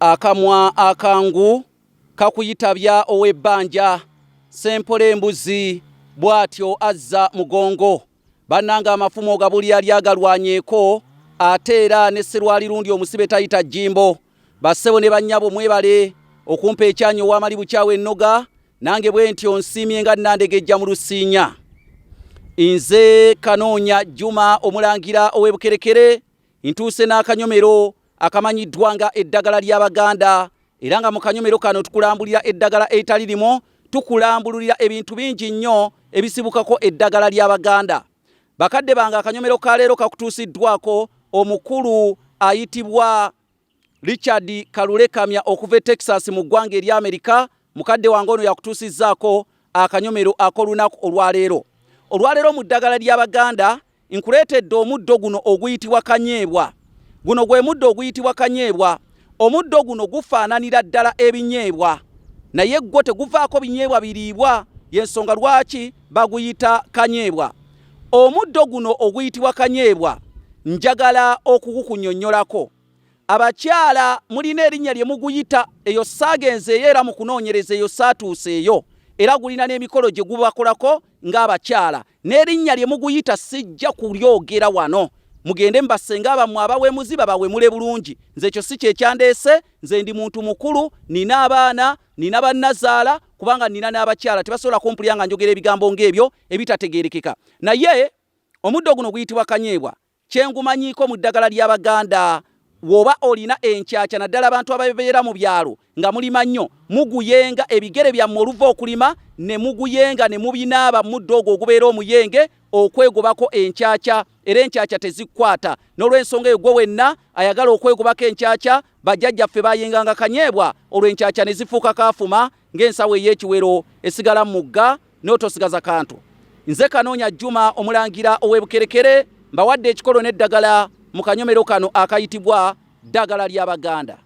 Akamwa akangu kakuyitabya ow'ebbanja sempole embuzi bwatyo azza mugongo bannanga amafumo gabuli yali agalwanyeeko ate era ne Sserwali lundi omusibe tayita jjimbo bassebo ne bannyabo mwebale okumpa ekyanyo ow'amali bukyawe ennoga nange bwe ntyo nsiimye nga nnandegejja mu Lusiinya. Nze Kanoonya Juma omulangira ow'ebukerekere ntuuse n'akanyomero akamanyiddwa nga eddagala ly'Abaganda era nga mu kanyomero kano tukulambulira eddagala etali limo, tukulambulira ebintu bingi nnyo ebisibukako eddagala ly'Abaganda. Bakadde bange akanyomero ka leero kakutuusiddwako omukulu ayitibwa Richard Kalulekamya okuva e Texas mu ggwanga erya Amerika. Mukadde wange ono yakutuusizzaako akanyomero ak'olunaku olwaleero. Olwaleero mu ddagala ly'Abaganda nkuleetedde omuddo guno oguyitibwa kanyeebwa. Guno gwe muddo oguyitibwa kanyeebwa. Omuddo guno gufaananira ddala ebinyeebwa naye gwo teguvaako binyeebwa biriibwa, y'ensonga lwaki baguyita kanyeebwa. Omuddo guno oguyitibwa kanyeebwa njagala okugukunnyonnyolako. Abakyala mulina erinnya lye muguyita, eyo saagenzeeyo era mu kunoonyereza eyo saatuuseeyo, era gulina n'emikolo gye gubakolako ng'abakyala, n'erinnya lye muguyita sijja kulyogera wano. Mugende mbasenga abammwe abawemuzi babawemule bulungi. Nze ekyo si kyekyandeese, nze ndi muntu mukulu, nina abaana, nina bannazaala, kubanga nina n'abakyala tebasobola kumpulira nga njogera ebigambo ng'ebyo ebitategeerekeka. Naye omuddo guno guyitibwa kanyeebwa, kyengumanyiiko mu ddagala ly'Abaganda woba olina enkyakya naddala abantu ababeera mu byalo nga mulima nnyo, muguyenga ebigere byammwe oluva okulima ne muguyenga ne mubinaaba muddo ogwo ogubeera omuyenge okwegobako enkyakya, era enkyakya tezikkwata. N'olw'ensonga eyo gwe wenna ayagala okwegobako enkyakya, bajjajjaffe bayenganga kanyeebwa, olwo enkyakya ne zifuuka kaafuma ng'ensawo ey'ekiwero esigala mu mugga n'otosigaza kantu. Nze Kanoonya Juma omulangira ow'ebukerekere mbawadde ekikolo n'eddagala mu kanyomero kano akayitibwa ddagala ly'Abaganda.